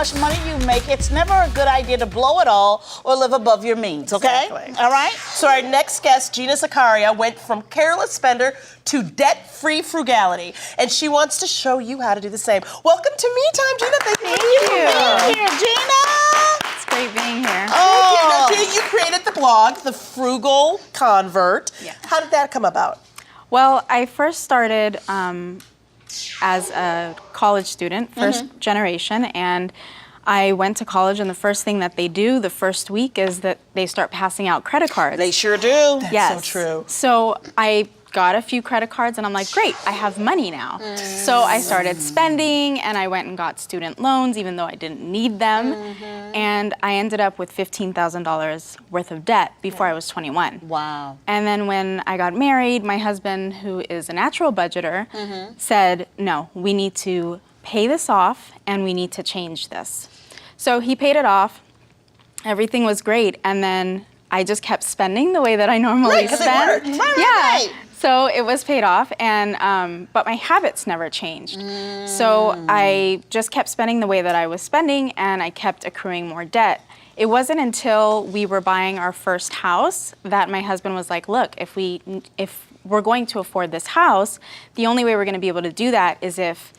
much money you make, it's never a good idea to blow it all or live above your means, okay? Exactly. All right? So our next guest, Gina Zakaria, went from careless spender to debt-free frugality, and she wants to show you how to do the same. Welcome to Me Time, Gina. Thank you for being Here, Gina! It's great being here. Oh. Now, Gina, you created the blog, The Frugal Convert. Yeah. How did that come about? Well, I first started as a college student, first generation, and I went to college, and the first thing that they do the first week is that they start passing out credit cards. They sure do. That's so true. So I got a few credit cards, and I'm like, great, I have money now. So I started spending, and I went and got student loans, even though I didn't need them. And I ended up with $15,000 worth of debt before I was 21. Wow. And then when I got married, my husband, who is a natural budgeter, said, no, we need to pay this off, and we need to change this. So he paid it off. Everything was great, and then I just kept spending the way that I normally spend. It worked. Right. So it was paid off, and but my habits never changed. So I just kept spending the way that I was spending, and I kept accruing more debt. It wasn't until we were buying our first house that my husband was like, look, if we're going to afford this house, the only way we're going to be able to do that is if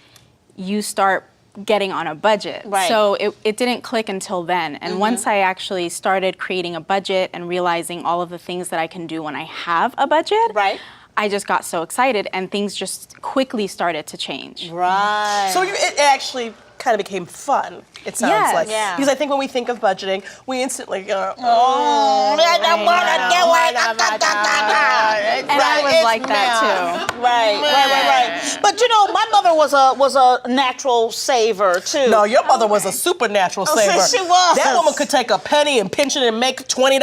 you start getting on a budget. Right. So it didn't click until then. And once I actually started creating a budget and realizing all of the things that I can do when I have a budget, Right. I just got so excited, and things just quickly started to change. Right. So it actually kind of became fun, it sounds Yes. like. Yeah. Because I think when we think of budgeting, we instantly go, I don't want to do it. And I was like that too. Right. But you know, my mother was a natural saver too. No, your mother was a supernatural saver. She was. That woman could take a penny and pinch it and make $20.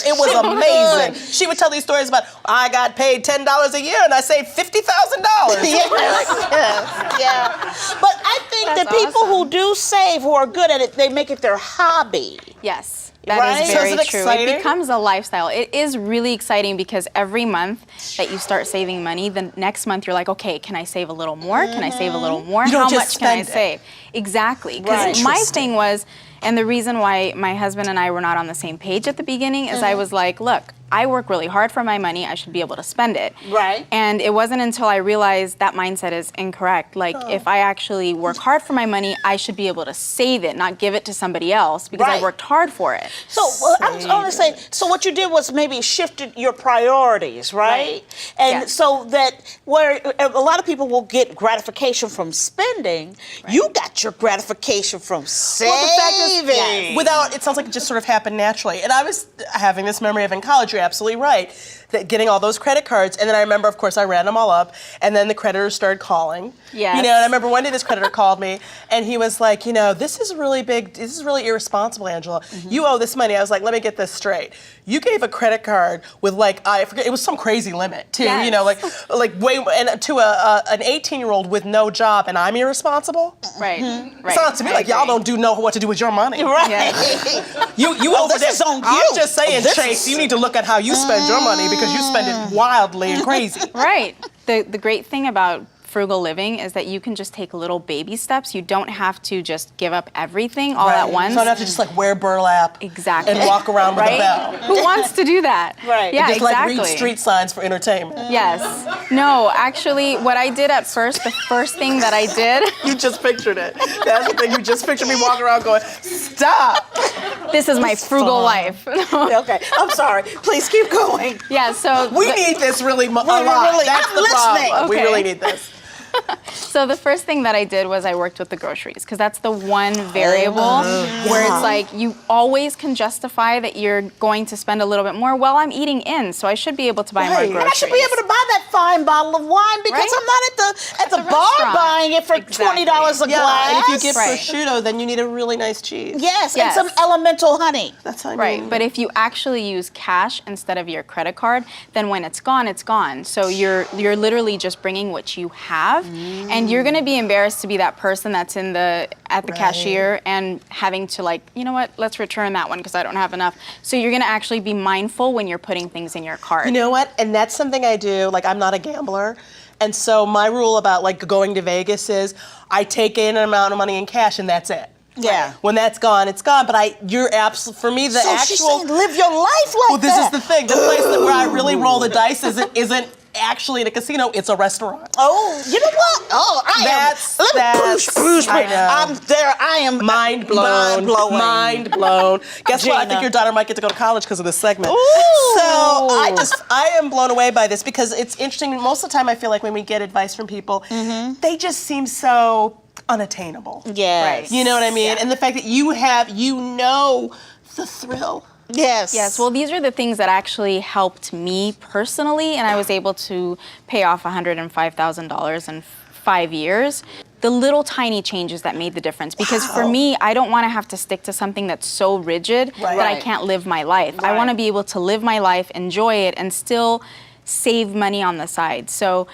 It was amazing. She would tell these stories about, I got paid $10 a year and I saved $50,000. Yeah. But I think that That's people awesome. who do save, who are good at it, they make it their hobby. Yes, that Right? is So very is it true. exciting? It becomes a lifestyle. It is really exciting because every month that you start saving money, the next month you're like, okay, can I save a little more? Can I save a little more? You don't How just much can I spend it. save? Exactly. Right. Because my thing was, and the reason why my husband and I were not on the same page at the beginning is I was like, look, I work really hard for my money. I should be able to spend it. Right. And it wasn't until I realized that mindset is incorrect. Like, if I actually work hard for my money, I should be able to save it, not give it to somebody else because Right. I worked hard for it. So I was going to say, so what you did was maybe shifted your priorities, right? And Yes. so that where a lot of people will get gratification from spending, you got your gratification from saving. Well, the fact is, without, it sounds like it just sort of happened naturally. And I was having this memory of in college, you're absolutely right, that getting all those credit cards, and then I remember, of course, I ran them all up, and then the creditors started calling. Yes. You know, and I remember one day this creditor called me, and he was like, you know, this is really irresponsible, Angela. You owe this money. I was like, let me get this straight. You gave a credit card with like, I forget, it was some crazy limit too, Yes. you know, like way, and to an 18-year-old with no job, and I'm irresponsible? Right. Right. Sounds to me I like y'all agree. don't know what to do with your money. Right. Yes. You over this there. is on I'm you. just saying, This Chase, is- you need to look at how you spend your money because you spend it wildly and crazy. Right. The great thing about frugal living is that you can just take little baby steps. You don't have to just give up everything all at once. So I don't have to just like wear burlap Exactly. and walk around with a Right? bell. Who wants to do that? Right. Yeah, Just exactly. like read street signs for entertainment. Yes. No, actually, what I did at first, the first thing that I did, You just pictured it. That's the thing. You just pictured me walking around going, stop. this is my frugal life. Okay, I'm sorry. Please keep going. Yeah, so We need this really a lot. really- That's I'm the listening. problem. We Okay. really need this. So the first thing that I did was I worked with the groceries because that's the one variable where it's like you always can justify that you're going to spend a little bit more. Well, I'm eating in, so I should be able to buy more Right. groceries. And I should be able to buy that fine bottle of wine because Right? I'm not at the the bar restaurant. buying it for Exactly. $20 a Yeah, glass. and if you get Right. prosciutto, then you need a really nice cheese. Yes, Yes. and some elemental honey. That's how Right, but if you actually use cash instead of your credit card, then when it's gone, it's gone. So you're literally just bringing what you have, and you're gonna be embarrassed to be that person that's at the cashier and having to like, you know what, let's return that one because I don't have enough. So you're gonna actually be mindful when you're putting things in your cart. You know what? And that's something I do. Like, I'm not a gambler. And so my rule about like going to Vegas is I take in an amount of money in cash and that's it. Yeah. When that's gone, it's gone. But you're absolutely, for me, the So actual. she's saying live your life like Well, this that. is the thing. The place where I really roll the dice isn't actually in a casino. It's a restaurant. Oh, you know what? Oh, I know. I'm there. I am Mind blown. Mind blowing. Mind blown. Guess what? I think Gina. your daughter might get to go to college because of this segment. Ooh. So I am blown away by this because it's interesting. Most of the time, I feel like when we get advice from people, they just seem so unattainable. Yes. Right. You know what I mean? And the fact that you know the thrill. Yes. Yes, well, these are the things that actually helped me personally, and I was able to pay off $105,000 in 5 years. The little tiny changes that made the difference. Because for me, I don't want to have to stick to something that's so rigid that I Right. can't live my life. I want to be able to live my life, enjoy it, and still save money on the side. So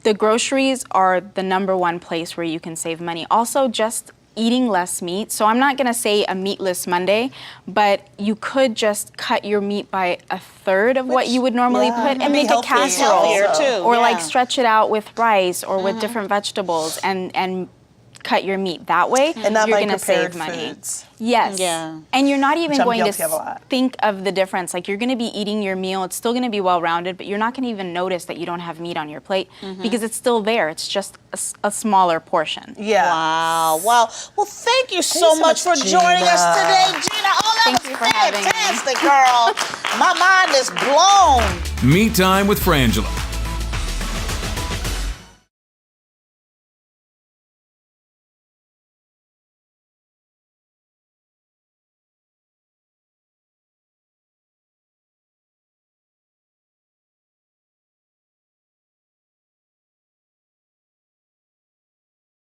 the groceries are the #1 place where you can save money. Also, just eating less meat. So I'm not gonna say a meatless Monday, but you could just cut your meat by 1/3 of what you would normally put and be make a healthier. casserole. Healthier too, Or yeah. like stretch it out with rice or with different vegetables and cut your meat that way. And not you're buy gonna prepared save money. foods. Yes. Yeah. And you're not even Which I'm going guilty of a to lot. think of the difference. Like you're going to be eating your meal. It's still going to be well-rounded, but you're not going to even notice that you don't have meat on your plate because it's still there. It's just a smaller portion. Yeah. Wow. Wow. Well, thank you so so much for much, joining us Gina. today, Gina. Oh, that Thank was you for having me. fantastic, girl. My mind is blown. Me Time with Frangela.